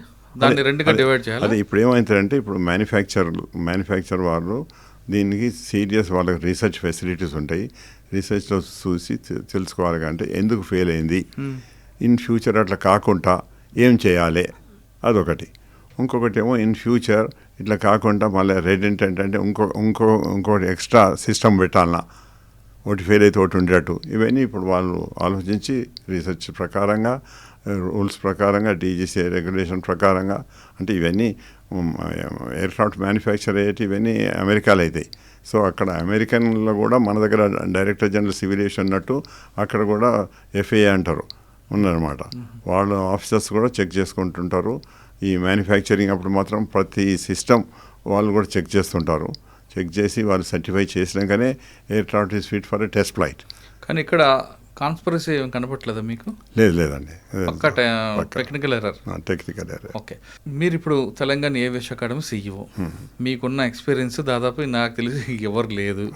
దాన్ని రెండుగా డివైడ్ చేయాలి. అదే ఇప్పుడు ఏమవుతుందంటే ఇప్పుడు మ్యానుఫ్యాక్చర్ వాళ్ళు దీనికి సీరియస్ వాళ్ళకి రీసెర్చ్ ఫెసిలిటీస్ ఉంటాయి. రీసెర్చ్లో చూసి తెలుసుకోవాలి అంటే ఎందుకు ఫెయిల్ అయింది, ఇన్ ఫ్యూచర్ అట్లా కాకుండా ఏం చేయాలి, అదొకటి. ఇంకొకటి ఏమో ఇన్ ఫ్యూచర్ ఇట్లా కాకుండా మళ్ళీ రెడెంటెంట్ అంటే ఇంకోటి ఎక్స్ట్రా సిస్టమ్ పెట్టాలన్నా, ఒకటి ఫెయిల్ అయితే ఒకటి ఉండేటట్టు. ఇవన్నీ ఇప్పుడు వాళ్ళు ఆలోచించి రీసెర్చ్ ప్రకారంగా, రూల్స్ ప్రకారంగా, DGC రెగ్యులేషన్ ప్రకారంగా, అంటే ఇవన్నీ ఎయిర్ క్రాఫ్ట్ మ్యానుఫ్యాక్చర్ అయ్యేటి ఇవన్నీ అమెరికాలో అవుతాయి. సో అక్కడ అమెరికన్లో కూడా మన దగ్గర డైరెక్టర్ జనరల్ సివిలేషన్ ఉన్నట్టు అక్కడ కూడా FAA అంటారు ఉన్నారన్నమాట. వాళ్ళ ఆఫీసర్స్ కూడా చెక్ చేసుకుంటుంటారు. ఈ మ్యానుఫ్యాక్చరింగ్ అప్పుడు మాత్రం ప్రతి సిస్టమ్ వాళ్ళు కూడా చెక్ చేస్తుంటారు. చెక్ చేసి వాళ్ళు సర్టిఫై చేసినాకనే aircraft is fit for a test flight. కానీ ఇక్కడ కాన్స్పరసీ ఏం కనపట్లేదా మీకు? లేదండి, technical error. Technical error. Okay, మీరు ఇప్పుడు తెలంగాణ ఏవియేషన్ అకాడమీ CEO, మీకున్న ఎక్స్పీరియన్స్ దాదాపు నాకు తెలిసి ఎవరు లేదు.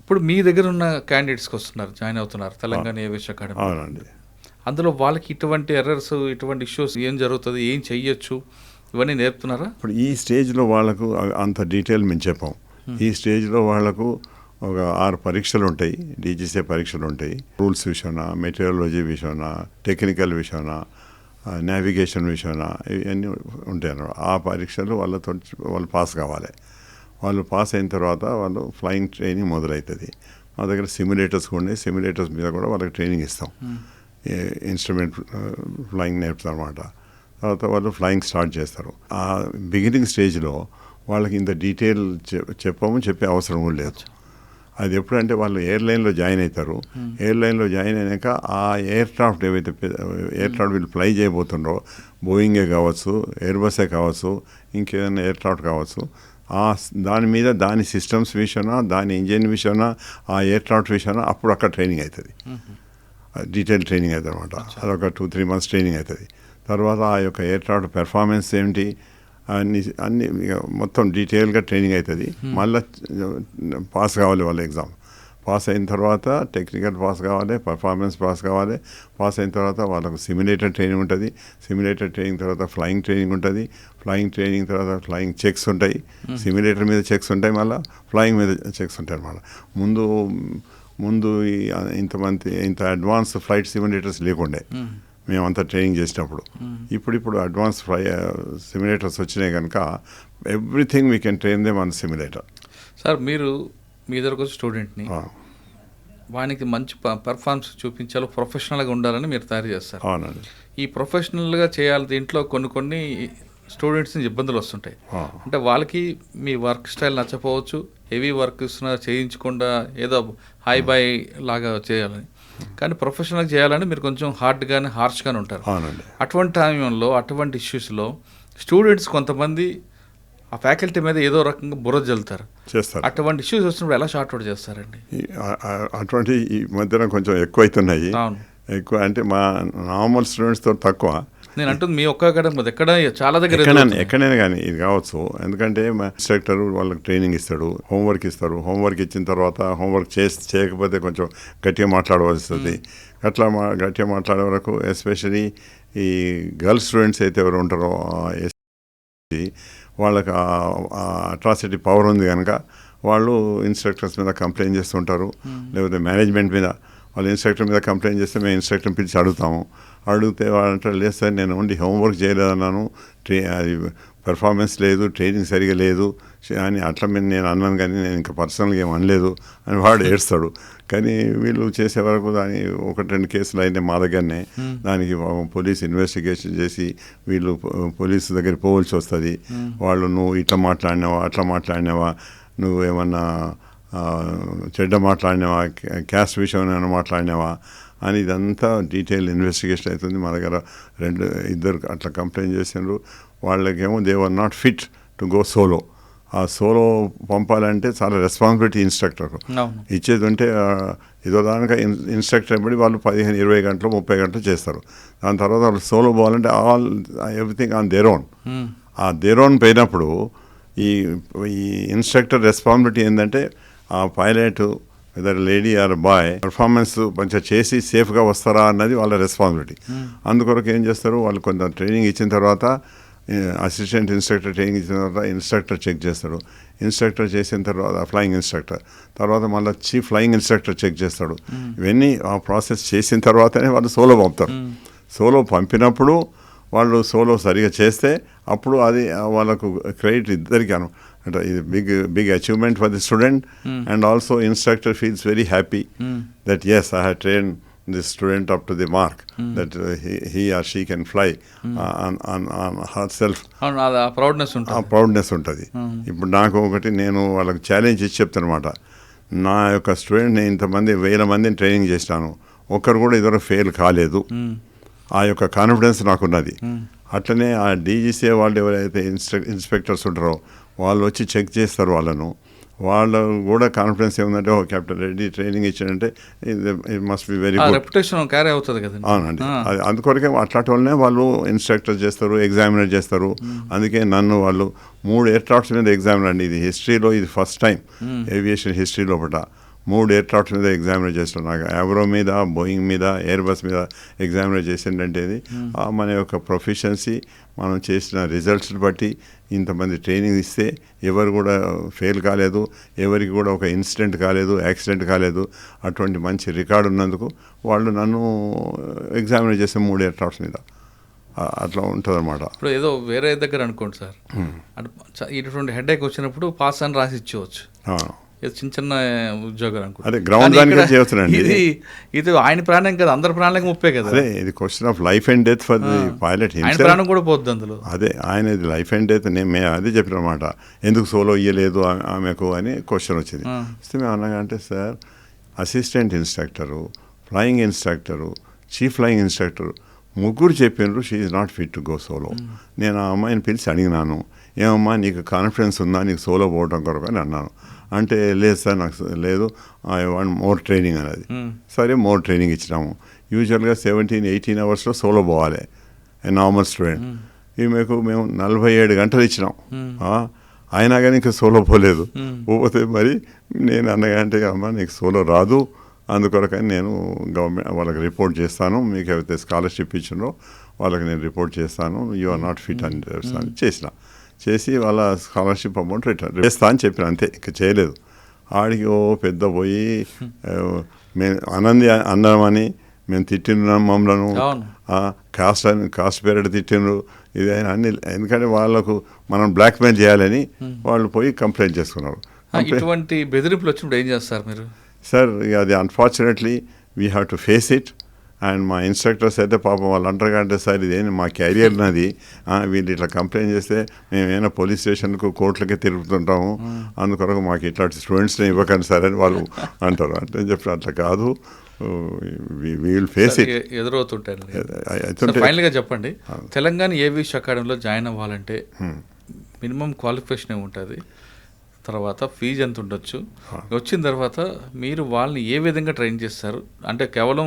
ఇప్పుడు మీ దగ్గర ఉన్న క్యాండిడేట్స్కి వస్తున్నారు, జాయిన్ అవుతున్నారు తెలంగాణ ఏవియేషన్ అకాడమీ. అవునండి. అందులో వాళ్ళకి ఇటువంటి ఎర్రర్స్, ఇటువంటి ఇష్యూస్ ఏం జరుగుతుంది, ఏం చెయ్యొచ్చు, ఇవన్నీ నేర్పుతున్నారా? ఇప్పుడు ఈ స్టేజ్లో వాళ్ళకు అంత డీటెయిల్ మేము చెప్పాం. ఈ స్టేజ్లో వాళ్ళకు ఒక 6 పరీక్షలు ఉంటాయి, DGCA పరీక్షలు ఉంటాయి. రూల్స్ విషయాన, మెటీరియాలజీ విషయాన, టెక్నికల్ విషయాన, నావిగేషన్ విషయాన, ఇవన్నీ ఉంటాయి అన్నమాట. ఆ పరీక్షలు వాళ్ళు పాస్ కావాలి. వాళ్ళు పాస్ అయిన తర్వాత వాళ్ళు ఫ్లయింగ్ ట్రైనింగ్ మొదలవుతుంది. మా దగ్గర సిమ్యులేటర్స్ కూడా ఉన్నాయి. సిమ్యులేటర్స్ మీద కూడా వాళ్ళకి ట్రైనింగ్ ఇస్తాం. ఇన్స్ట్రుమెంట్ ఫ్లయింగ్ నేర్పుతాం అన్నమాట. తర్వాత వాళ్ళు ఫ్లయింగ్ స్టార్ట్ చేస్తారు. ఆ బిగినింగ్ స్టేజ్లో వాళ్ళకి ఇంత డీటెయిల్ చెప్పే అవసరం కూడా లేదు. అది ఎప్పుడంటే వాళ్ళు ఎయిర్లైన్లో జాయిన్ అవుతారు. ఎయిర్లైన్లో జాయిన్ అయినాక ఆ ఎయిర్క్రాఫ్ట్ ఏవైతే ఎయిర్క్రాఫ్ట్ వీళ్ళు ఫ్లై చేయబోతుండ్రో, బోయింగే కావచ్చు, ఎయిర్బసే కావచ్చు, ఇంకేదైనా ఎయిర్క్రాఫ్ట్ కావచ్చు, దాని మీద దాని సిస్టమ్స్ విషయాన, దాని ఇంజిన్ విషయాన, ఆ ఎయిర్క్రాఫ్ట్ విషయాన అప్పుడు అక్కడ ట్రైనింగ్ అవుతుంది. డీటెయిల్ ట్రైనింగ్ అవుతుంది అనమాట. అదొక 2-3 months ట్రైనింగ్ అవుతుంది. తర్వాత ఆ యొక్క ఎయిర్క్రాఫ్ట్ పెర్ఫార్మెన్స్ ఏమిటి అన్ని మొత్తం డీటెయిల్గా ట్రైనింగ్ అవుతుంది. మళ్ళీ పాస్ కావాలి వాళ్ళ ఎగ్జామ్. పాస్ అయిన తర్వాత టెక్నికల్ పాస్ కావాలి, పర్ఫార్మెన్స్ పాస్ కావాలి. పాస్ అయిన తర్వాత వాళ్ళకు సిమ్యులేటర్ ట్రైనింగ్ ఉంటుంది. సిమ్యులేటర్ ట్రైనింగ్ తర్వాత ఫ్లయింగ్ ట్రైనింగ్ ఉంటుంది. ఫ్లయింగ్ ట్రైనింగ్ తర్వాత ఫ్లయింగ్ చెక్స్ ఉంటాయి. సిమ్యులేటర్ మీద చెక్స్ ఉంటాయి, మళ్ళీ ఫ్లయింగ్ మీద చెక్స్ ఉంటాయి అన్నమాట. ముందు ఇంత అడ్వాన్స్ ఫ్లైట్ సిమ్యులేటర్స్ లేకుండే మేమంతా ట్రైనింగ్ చేసినప్పుడు. ఇప్పుడు అడ్వాన్స్ సిమ్యులేటర్స్ వచ్చినాయి కనుక everything we can train them on simulator. Sir, మీరు మీ దగ్గరకు వచ్చి స్టూడెంట్ని వానికి మంచి పర్ఫార్మెన్స్ చూపించాలో, ప్రొఫెషనల్గా ఉండాలని మీరు తయారు చేస్తారు. అవునండి. ఈ ప్రొఫెషనల్గా చేయాలి దీంట్లో కొన్ని స్టూడెంట్స్ని ఇబ్బందులు వస్తుంటాయి. అంటే వాళ్ళకి మీ వర్క్ స్టైల్ నచ్చపోవచ్చు, హెవీ వర్క్ చేయించకుండా ఏదో హై బై లాగా చేయాలని. కానీ ప్రొఫెషనల్గా చేయాలని మీరు కొంచెం హార్డ్గానే, హార్ష్గానే ఉంటారు. అటువంటి టైంలో, అటువంటి ఇష్యూస్లో స్టూడెంట్స్ కొంతమంది ఆ ఫ్యాకల్టీ మీద ఏదో రకంగా బుర్ర జల్లుతారు, చేస్తారు. అటువంటి ఇష్యూస్ వచ్చినప్పుడు ఎలా షార్ట్ అవుట్ చేస్తారండి? అటువంటి ఈ మధ్యన కొంచెం ఎక్కువ అవుతున్నాయి. ఎక్కువ అంటే మా నార్మల్ స్టూడెంట్స్తో తక్కువ. నేను అంటుంది మీ ఒక్క అకాడమీ ఎక్కడ, చాలా దగ్గర ఎక్కడైనా కానీ ఇది కావచ్చు. ఎందుకంటే మా ఇన్స్ట్రక్టర్ వాళ్ళకి ట్రైనింగ్ ఇస్తాడు, హోంవర్క్ ఇస్తారు. హోంవర్క్ ఇచ్చిన తర్వాత హోంవర్క్ చేయకపోతే కొంచెం గట్టిగా మాట్లాడవలసి వస్తుంది. గట్టిగా మాట్లాడే వరకు ఎస్పెషలీ ఈ గర్ల్స్ స్టూడెంట్స్ అయితే ఎవరు ఉంటారో వాళ్ళకి అట్రాసిటీ పవర్ ఉంది కనుక వాళ్ళు ఇన్స్ట్రక్టర్స్ మీద కంప్లైంట్ చేస్తుంటారు, లేకపోతే మేనేజ్మెంట్ మీద. వాళ్ళు ఇన్స్ట్రక్టర్ మీద కంప్లైంట్ చేస్తే మేము ఇన్స్ట్రక్టర్ పిలిచి అడిగితే వాళ్ళంటారు, లేదు సార్ నేను ఓన్లీ హోంవర్క్ చేయలేదన్నాను, అది పెర్ఫార్మెన్స్ లేదు, ట్రైనింగ్ సరిగా లేదు అని అట్లా మీద నేను అన్నాను, కానీ నేను ఇంకా పర్సనల్గా ఏం అనలేదు అని వాడు ఏడుస్తాడు. కానీ వీళ్ళు చేసే వరకు దాని 1-2 కేసులు అయితే మా దగ్గరనే. దానికి పోలీస్ ఇన్వెస్టిగేషన్ చేసి వీళ్ళు పోలీసు దగ్గర పోవాల్సి వస్తుంది. వాళ్ళు నువ్వు ఇట్లా మాట్లాడినావా, అట్లా మాట్లాడినావా, నువ్వు ఏమన్నా చెడ్డ మాట్లాడినావా, క్యాస్ట్ విషయం ఏమైనా మాట్లాడినావా అని ఇదంతా డీటెయిల్ ఇన్వెస్టిగేషన్ అవుతుంది. మా దగ్గర 2-2 అట్లా కంప్లైంట్ చేసినారు. వాళ్ళకేమో they were not fit to go solo. ఆ సోలో పంపాలంటే చాలా రెస్పాన్సిబిలిటీ ఇన్స్ట్రక్టర్ ఇచ్చేది ఉంటే ఏదో దానిక ఇన్స్ట్రక్టర్ బట్టి వాళ్ళు 15-20 గంటలు 30 గంటలు చేస్తారు. దాని తర్వాత వాళ్ళు సోలో పోవాలంటే ఎవ్రీథింగ్ ఆన్ దేర్ ఓన్. ఆ దేర్ ఓన్ పోయినప్పుడు ఈ ఇన్స్ట్రక్టర్ రెస్పాన్సిబిలిటీ ఏంటంటే ఆ pilot whether lady or boy performance మంచిగా చేసి సేఫ్గా వస్తారా అన్నది వాళ్ళ రెస్పాన్సిబిలిటీ. అందుకొరకు ఏం చేస్తారు, వాళ్ళు కొంత ట్రైనింగ్ ఇచ్చిన తర్వాత అసిస్టెంట్ ఇన్స్ట్రక్టర్ ట్రైనింగ్ ఇచ్చిన తర్వాత ఇన్స్ట్రక్టర్ చెక్ చేస్తాడు. ఇన్స్ట్రక్టర్ చేసిన తర్వాత ఫ్లయింగ్ ఇన్స్ట్రక్టర్, తర్వాత మళ్ళీ చీఫ్ ఫ్లయింగ్ ఇన్స్ట్రక్టర్ చెక్ చేస్తాడు. ఇవన్నీ ఆ ప్రాసెస్ చేసిన తర్వాతనే వాళ్ళు సోలో పంపుతారు. సోలో పంపినప్పుడు వాళ్ళు సోలో సరిగా చేస్తే అప్పుడు అది వాళ్ళకు క్రెడిట్ ఇద్దరికి అంటే ఇది big achievement for the student and also instructor feels very happy that as I have train the student up to the mark that he or she can fly on herself. Proudness ఉంటుంది. ఇప్పుడు నాకు ఒకటి నేను వాళ్ళకి ఛాలెంజ్ ఇచ్చి చెప్తానమాట, నా యొక్క స్టూడెంట్ని ఇంతమంది 1000 మందిని ట్రైనింగ్ చేసినాను, ఒక్కరు కూడా ఇదివరకు ఫెయిల్ కాలేదు. ఆ యొక్క కాన్ఫిడెన్స్ నాకున్నది. అట్లనే ఆ డీజీసీ వాళ్ళు ఎవరైతే ఇన్స్పెక్టర్స్ ఉంటారో వాళ్ళు వచ్చి చెక్ చేస్తారు వాళ్ళు కూడా కాన్ఫిడెన్స్ ఏముందంటే కెప్టెన్ రెడ్డి ట్రైనింగ్ ఇచ్చాడంటే it must be very good, reputation carry అవుతుంది కదండి. అవునండి. అది అందుకొరకే అట్లాంటి వాళ్ళనే వాళ్ళు ఇన్స్ట్రక్టర్ చేస్తారు, ఎగ్జామినర్ చేస్తారు. అందుకే నన్ను వాళ్ళు 3 ఎయిర్క్రాఫ్ట్స్ మీద ఎగ్జామినర్ అండి, ఇది హిస్టరీలో ఇది ఫస్ట్ టైం ఏవియేషన్ హిస్టరీ లోపల 3 ఎయిర్క్రాఫ్ట్స్ మీద ఎగ్జామినర్ చేస్తాను. నాకు యావ్రో మీద, బోయింగ్ మీద, ఎయిర్ బస్ మీద ఎగ్జామినర్ చేసిందంటే ఇది మన యొక్క ప్రొఫిషియన్సీ, మనం చేసిన రిజల్ట్స్ బట్టి ఇంతమంది ట్రైనింగ్ ఇస్తే ఎవరు కూడా ఫెయిల్ కాలేదు, ఎవరికి కూడా ఒక ఇన్సిడెంట్ కాలేదు, యాక్సిడెంట్ కాలేదు. అటువంటి మంచి రికార్డు ఉన్నందుకు వాళ్ళు నన్ను ఎగ్జామినర్ చేస్తే 3 ఎయిర్క్రాఫ్ట్స్ మీద అట్లా ఉంటుంది అనమాట. ఇప్పుడు ఏదో వేరే దగ్గర అనుకోండి సార్, అంటే ఇటువంటి హెడేక్ వచ్చినప్పుడు పాస్ అని రాసి ఇచ్చేవచ్చు, చిన్న చిన్న ఉద్యోగాలు అనుకో. అదే గ్రౌండ్ దానికి చేస్తున్నాండి. ఇది ఆయన ప్రాణం కదా, అందరి ప్రాణాలకు ముప్పే కదా. అదే ఇది question of life and death for the pilot ఆయన ప్రాణం కూడా పోద్ది అందులో. అదే ఆయన ఇది లైఫ్ అండ్ డెత్. మేము అదే చెప్పినమాట, ఎందుకు సోలో ఇయ్యలేదు ఆమెకు అని క్వశ్చన్ వచ్చింది. వస్తే మేము అన్నాగంటే sir assistant instructor, flying instructor, chief flying instructor ముగ్గురు చెప్పినారు she is not fit to go solo. నేను ఆ అమ్మాయిని పిలిచి అడిగినాను, ఏమమ్మా నీకు కాన్ఫిడెన్స్ ఉందా నీకు సోలో పోవడం కొరకు అని అన్నాను. అంటే లేదు సార్ నాకు లేదు, ఐ వాంట్ మోర్ ట్రైనింగ్ అనేది. సరే మోర్ ట్రైనింగ్ ఇచ్చినాము. యూజువల్గా 17-18 అవర్స్లో సోలో పోవాలి నార్మల్ స్టూడెంట్. ఈమెకు మేము 47 గంటలు ఇచ్చినాం, అయినా కానీ ఇంకా సోలో పోలేదు. పోతే మరి నేను అన్నగంటే అమ్మ నీకు సోలో రాదు, అందుకొరకని నేను గవర్నమెంట్ వాళ్ళకి రిపోర్ట్ చేస్తాను, మీకు ఎవరైతే స్కాలర్షిప్ ఇచ్చినో వాళ్ళకి నేను రిపోర్ట్ చేస్తాను, యు ఆర్ నాట్ ఫిట్ అని చేసి వాళ్ళ స్కాలర్షిప్ అమౌంట్ రిటర్న్ చేస్తా అని చెప్పిన, అంతే ఇంకా చేయలేదు. ఆడికి పెద్ద పోయి మేము అన్నామని మేము తిట్టినాం, మమ్మలను కాస్ట్ పేరెడ్ తిట్టిండ్రు, ఇది అన్ని. ఎందుకంటే వాళ్ళకు మనం బ్లాక్మెయిల్ చేయాలని వాళ్ళు పోయి కంప్లైంట్ చేసుకున్నారు. ఇటువంటి బెదిరింపులు వచ్చినప్పుడు ఏం చేస్తారు మీరు? సార్ అది unfortunately we have to face it. And మా ఇన్స్ట్రక్టర్స్ అయితే పాపం వాళ్ళు అంటారు కంటే సార్ ఇదేంటి మా క్యారియర్ నాది, వీళ్ళు ఇట్లా కంప్లైంట్ చేస్తే మేమైనా పోలీస్ స్టేషన్కు కోర్టులకే తిరుగుతుంటాము, అందుకొరకు మాకు ఇట్లాంటి స్టూడెంట్స్ని ఇవ్వకండి సార్ అని వాళ్ళు అంటారు. అంటే చెప్పి అట్లా కాదు, వి విల్ ఫేస్ ఇట్. ఎదురవుతుంటాయి. ఫైనల్గా చెప్పండి, తెలంగాణ ఏవియేషన్ అకాడమీలో జాయిన్ అవ్వాలంటే మినిమం క్వాలిఫికేషన్ ఏముంటుంది, తర్వాత ఫీజు ఎంత ఉండొచ్చు, వచ్చిన తర్వాత మీరు వాళ్ళని ఏ విధంగా ట్రైన్ చేస్తారు? అంటే కేవలం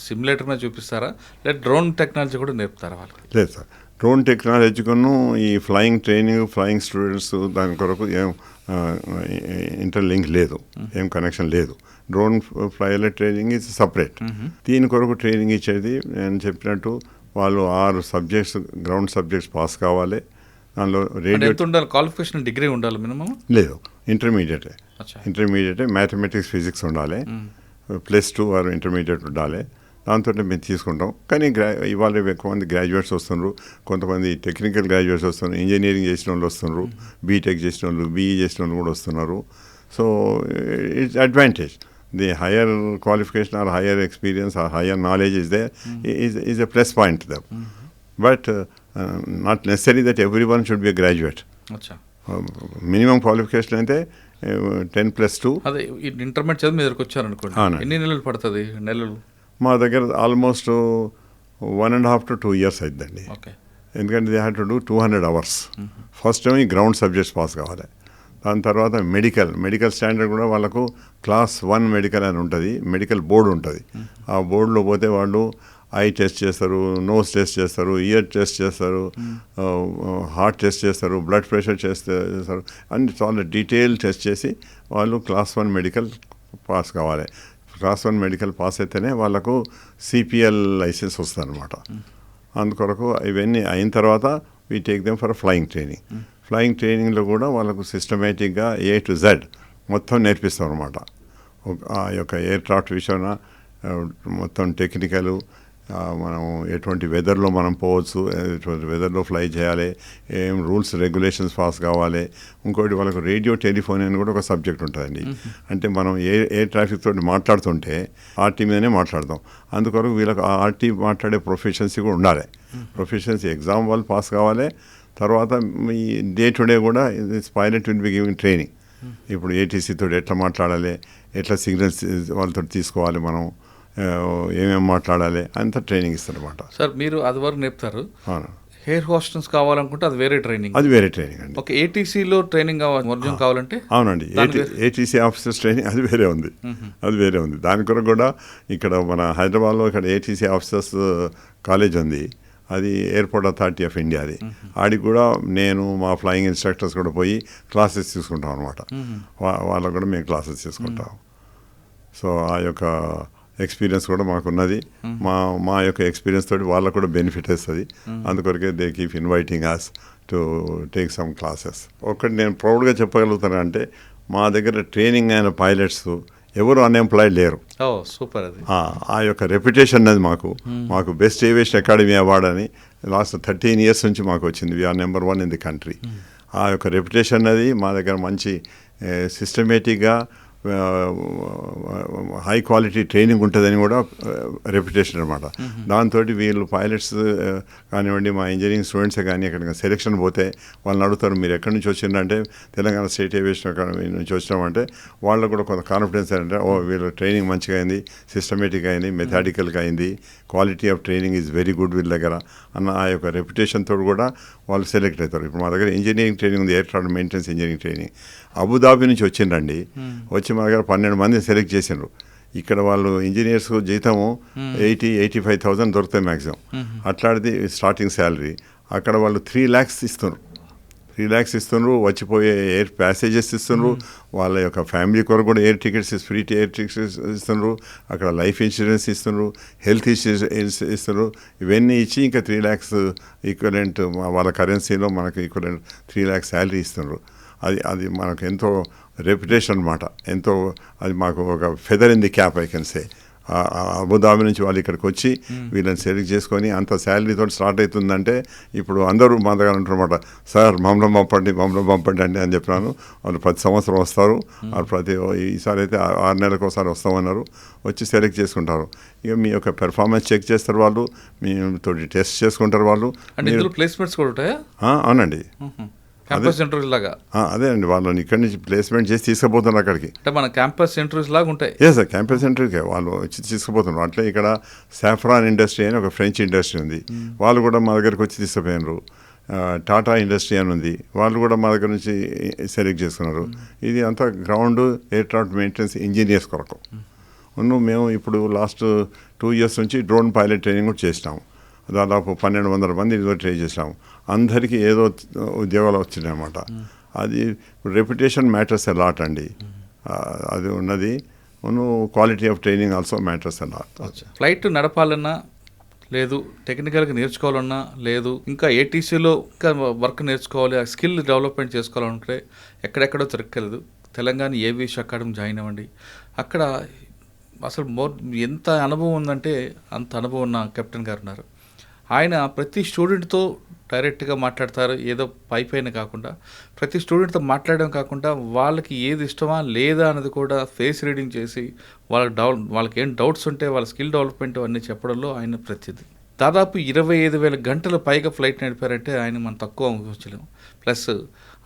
సిమ్యులేటర్ మీద చూపిస్తారా, లేదా డ్రోన్ టెక్నాలజీ కూడా నేర్పుతారా వాళ్ళకి? లేదు సార్, డ్రోన్ టెక్నాలజీకును ఈ ఫ్లయింగ్ ట్రైనింగ్, ఫ్లయింగ్ స్టూడెంట్స్ దాని కొరకు ఏం ఇంటర్లింక్ లేదు, ఏం కనెక్షన్ లేదు. Drone pilot training is separate. దీని కొరకు ట్రైనింగ్ ఇచ్చేది నేను చెప్పినట్టు వాళ్ళు 6 సబ్జెక్ట్స్ గ్రౌండ్ సబ్జెక్ట్స్ పాస్ కావాలి. దానిలో రేడియో క్వాలిఫికేషన్ డిగ్రీ ఉండాలి మినిమం? లేదు, ఇంటర్మీడియటే మ్యాథమెటిక్స్, ఫిజిక్స్ ఉండాలి, +2 ఆర్ ఇంటర్మీడియట్ ఉండాలి. దాంతో మేము తీసుకుంటాం. కానీ ఇవాళ ఎక్కువ మంది గ్రాడ్యుయేట్స్ వస్తున్నారు, కొంతమంది టెక్నికల్ గ్రాడ్యుయేట్స్ వస్తున్నారు, ఇంజనీరింగ్ చేసిన వాళ్ళు వస్తున్నారు, బీటెక్ చేసిన వాళ్ళు, బీఈ చేసిన వాళ్ళు కూడా వస్తున్నారు. So it's advantage. The higher qualification or higher experience or higher knowledge is there is a plus point them. But not necessary that every one should be graduate. Minimum qualification అయితే 10+2. అదే ఇంటర్మీడియట్ చదివి మీ దగ్గరకు వచ్చారనుకోండి, ఎన్ని నెలలు పడుతుంది? నెలలు మా దగ్గర ఆల్మోస్ట్ 1.5 to 2 years అవుతుందండి. ఎందుకంటే they had to do 200 hours. First time ఈ గ్రౌండ్ సబ్జెక్ట్స్ పాస్ కావాలి. దాని తర్వాత మెడికల్ స్టాండర్డ్ కూడా వాళ్ళకు క్లాస్ 1 మెడికల్ అని ఉంటుంది, మెడికల్ బోర్డు ఉంటుంది. ఆ బోర్డులో పోతే వాళ్ళు ఐ టెస్ట్ చేస్తారు, నోస్ టెస్ట్ చేస్తారు, ఇయర్ టెస్ట్ చేస్తారు, హార్ట్ టెస్ట్ చేస్తారు, బ్లడ్ ప్రెషర్ చేస్తారు, అన్ని చాలా డీటెయిల్ టెస్ట్ చేసి వాళ్ళు క్లాస్ 1 మెడికల్ పాస్ కావాలి. క్లాస్ 1 మెడికల్ పాస్ అయితేనే వాళ్ళకు సిపిఎల్ లైసెన్స్ వస్తుంది అనమాట. అందుకొరకు ఇవన్నీ అయిన తర్వాత we take them for flying training. Flying ట్రైనింగ్లో కూడా వాళ్ళకు సిస్టమేటిక్గా A to Z మొత్తం నేర్పిస్తాం అనమాట. ఆ యొక్క ఎయిర్క్రాఫ్ట్ విషయాన మొత్తం టెక్నికల్, మనం ఎటువంటి వెదర్లో మనం పోవచ్చు, ఎటువంటి వెదర్లో ఫ్లై చేయాలి, ఏం రూల్స్ రెగ్యులేషన్స్ పాస్ కావాలి. ఇంకోటి వాళ్ళకు రేడియో టెలిఫోన్ అని కూడా ఒక సబ్జెక్ట్ ఉంటుందండి. అంటే మనం ఏ ట్రాఫిక్ తోటి మాట్లాడుతుంటే ఆర్టీ మీదనే మాట్లాడతాం. అందుకొరకు వీళ్ళకి ఆర్టీ మాట్లాడే ప్రొఫెషన్సీ కూడా ఉండాలి. ప్రొఫెషన్సీ ఎగ్జామ్ వాళ్ళు పాస్ కావాలి. తర్వాత ఈ డే టు డే కూడా pilot will be giving training. ఇప్పుడు ఏటీసీ తోటి ఎట్లా మాట్లాడాలి, ఎట్లా సిగ్నల్స్ వాళ్ళతో తీసుకోవాలి, మనం ఏమేమి మాట్లాడాలి అంత ట్రైనింగ్ ఇస్తారన్నమాట. సార్ మీరు అది వరకు నేర్పుతారు, అవును, హెయిర్ హోస్టెస్ కావాలనుకుంటే అది వేరే ట్రైనింగ్. అది వేరే ట్రైనింగ్ అండి. ఓకే, ఏటీసీలో ట్రైనింగ్ వర్జం కావాలంటే అవునండి, ఏటీసీ ఆఫీసర్స్ ట్రైనింగ్ అది వేరే ఉంది, అది వేరే ఉంది. దాని కొరకు కూడా ఇక్కడ మన హైదరాబాద్లో ఇక్కడ ఏటీసీ ఆఫీసర్స్ కాలేజ్ ఉంది, అది ఎయిర్పోర్ట్ అథారిటీ ఆఫ్ ఇండియా. అది ఆడికి కూడా నేను మా ఫ్లయింగ్ ఇన్స్ట్రక్టర్స్ కూడా పోయి క్లాసెస్ తీసుకుంటాం అనమాట. వాళ్ళకు కూడా మేము క్లాసెస్ తీసుకుంటాం. సో ఆ యొక్క ఎక్స్పీరియన్స్ కూడా మాకున్నది. మా యొక్క ఎక్స్పీరియన్స్ తోటి వాళ్ళకు కూడా బెనిఫిట్ వస్తుంది. అందుకొరకే they keep inviting us to take some classes. ఒకటి నేను ప్రౌడ్గా చెప్పగలుగుతాను అంటే మా దగ్గర ట్రైనింగ్ అయిన పైలట్స్ ఎవరు అన్ఎంప్లాయిడ్ లేరు. సూపర్. అది ఆ యొక్క రెప్యుటేషన్ అనేది మాకు బెస్ట్ ఏవియేషన్ అకాడమీ అవార్డ్ అని లాస్ట్ 13 years నుంచి మాకు వచ్చింది. We are number 1 in the country. ఆ యొక్క రెప్యుటేషన్ అనేది మా దగ్గర మంచి సిస్టమేటిక్గా హై క్వాలిటీ ట్రైనింగ్ ఉంటుందని కూడా రెప్యుటేషన్ అనమాట. దాంతో వీళ్ళు పైలట్స్ కానివ్వండి, మా ఇంజనీరింగ్ స్టూడెంట్సే కానీ ఎక్కడికి సెలెక్షన్ పోతే వాళ్ళని అడుగుతారు, మీరు ఎక్కడి నుంచి వచ్చిందంటే తెలంగాణ స్టేట్ ఏవియేషన్ అకాడమీ నుంచి వచ్చినామంటే వాళ్ళకు కూడా కొంత కాన్ఫిడెన్స్ అంటే వీళ్ళు ట్రైనింగ్ మంచిగా అయింది, సిస్టమేటిక్గా అయింది, మెథాడికల్గా అయింది, quality of training is very good వీళ్ళ దగ్గర అన్న ఆ యొక్క రెప్యుటేషన్ తోడు కూడా వాళ్ళు సెలెక్ట్ అవుతారు. ఇప్పుడు మా దగ్గర ఇంజనీరింగ్ ట్రైనింగ్ ఉంది, air traffic maintenance engineering training. Abu Dhabi నుంచి వచ్చిండండి, వచ్చి మా దగ్గర 12 మందిని సెలెక్ట్ చేసిండ్రు. ఇక్కడ వాళ్ళు ఇంజనీర్స్ జీతము 80,000-85,000 దొరుకుతాయి మ్యాక్సిమం. అట్లాంటిది స్టార్టింగ్ శాలరీ. అక్కడ వాళ్ళు 3 lakhs ఇస్తున్నారు, 3 lakhs ఇస్తున్నారు. వచ్చిపోయే ఎయిర్ ప్యాసేజెస్ ఇస్తున్నారు, వాళ్ళ యొక్క ఫ్యామిలీ కొరకు కూడా air tickets, free air tickets ఇస్తున్నారు. అక్కడ లైఫ్ ఇన్సూరెన్స్ ఇస్తున్నారు, హెల్త్ ఇన్సూరెన్స్ ఇస్తున్నారు. ఇవన్నీ ఇచ్చి ఇంకా 3 lakhs ఈక్వలెంట్ వాళ్ళ కరెన్సీలో మనకు ఈక్వలెంట్ 3 lakhs శాలరీ ఇస్తున్నారు. అది మనకు ఎంతో రెప్యుటేషన్ అనమాట, ఎంతో అది మాకు ఒక feather in the cap I can say. Abu Dhabi నుంచి వాళ్ళు ఇక్కడికి వచ్చి వీళ్ళని సెలెక్ట్ చేసుకొని అంత శాలరీతో స్టార్ట్ అవుతుందంటే ఇప్పుడు అందరూ మా దగ్గర అంటారన్నమాట, సార్ మమ్మల్ని పంపండి అండి అని చెప్పినాను. వాళ్ళు ప్రతి సంవత్సరం వస్తారు, వాళ్ళు ఈసారి అయితే 6 నెలలకు ఒకసారి వస్తామన్నారు. వచ్చి సెలెక్ట్ చేసుకుంటారు. ఇక మీ యొక్క పెర్ఫార్మెన్స్ చెక్ చేస్తారు వాళ్ళు, మీతో టెస్ట్ చేసుకుంటారు వాళ్ళు. ప్లేస్మెంట్స్ కూడా ఉంటాయా? అవునండి, క్యాంపస్ ఇంటర్వ్యూస్ లాగా. అదే అండి, వాళ్ళని ఇక్కడి నుంచి ప్లేస్మెంట్ చేసి తీసుకుపోతున్నారు అక్కడికి. అంటే మన క్యాంపస్ ఇంటర్వ్యూస్ లాగా ఉంటాయి. సార్, క్యాంపస్ ఇంటర్వ్యూకే వాళ్ళు వచ్చి తీసుకుపోతున్నారు. అట్లే ఇక్కడ సాఫ్రాన్ ఇండస్ట్రీ అని ఒక ఫ్రెంచ్ ఇండస్ట్రీ ఉంది, వాళ్ళు కూడా మా దగ్గరికి వచ్చి తీసుకుపోయినారు. టాటా ఇండస్ట్రీ అని ఉంది, వాళ్ళు కూడా మా దగ్గర నుంచి సెలెక్ట్ చేసుకున్నారు. ఇది అంతా ground air traffic maintenance engineers కొరకు. మేము ఇప్పుడు లాస్ట్ 2 years నుంచి డ్రోన్ పైలట్ ట్రైనింగ్ కూడా చేసినాము. దాదాపు 1200 మంది ట్రై చేసాము. అందరికీ ఏదో ఉద్యోగాలు వచ్చినాయి అన్నమాట. అది రెప్యుటేషన్ మ్యాటర్స్ ఎ లాట్ అండి, అది ఉన్నది. Quality of training also matters a lot. Flight నడపాలన్నా లేదు, టెక్నికల్గా నేర్చుకోవాలన్నా లేదు, ఇంకా ఏటీసీలో ఇంకా వర్క్ నేర్చుకోవాలి, ఆ స్కిల్ డెవలప్మెంట్ చేసుకోవాలంటే ఎక్కడెక్కడో తిరగలేదు. తెలంగాణ ఏవియేషన్ అకాడమీ జాయిన్ అవ్వండి. అక్కడ అసలు ఎంత అనుభవం ఉందంటే అంత అనుభవం ఉన్న కెప్టెన్ గారు ఉన్నారు. ఆయన ప్రతి స్టూడెంట్తో డైరెక్ట్గా మాట్లాడతారు, ఏదో పైన కాకుండా ప్రతి స్టూడెంట్తో మాట్లాడడం కాకుండా వాళ్ళకి ఏది ఇష్టమా లేదా అన్నది కూడా ఫేస్ రీడింగ్ చేసి వాళ్ళకి ఏం డౌట్స్ ఉంటే వాళ్ళ స్కిల్ డెవలప్మెంట్ అన్నీ చెప్పడంలో ఆయన ప్రసిద్ధి. దాదాపు 25,000 గంటల పైగా ఫ్లైట్ నడిపారంటే ఆయన మనం తక్కువ ఊహించలేము. ప్లస్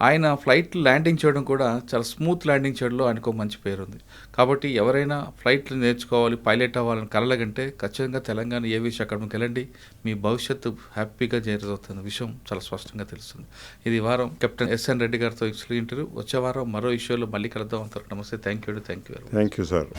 ఆయన ఫ్లైట్ ల్యాండింగ్ చేయడం కూడా చాలా స్మూత్ ల్యాండింగ్ చేయడంలో ఆయనకు మంచి పేరు ఉంది. కాబట్టి ఎవరైనా ఫ్లైట్లు నేర్చుకోవాలి, పైలట్ అవ్వాలని కలలకంటే ఖచ్చితంగా తెలంగాణ ఏవియేషన్ అకాడమీకి వెళ్ళండి. మీ భవిష్యత్తు హ్యాపీగా చేరుతున్న విషయం చాలా స్పష్టంగా తెలుస్తుంది. ఇది వారం కెప్టెన్ ఎస్ఎన్ రెడ్డి గారితో ఇంటర్వ్యూ. వచ్చే వారం మరో ఇష్యూలో మళ్ళీ కలుద్దాం. అంతవరకు నమస్తే. Thank you. Thank you sir.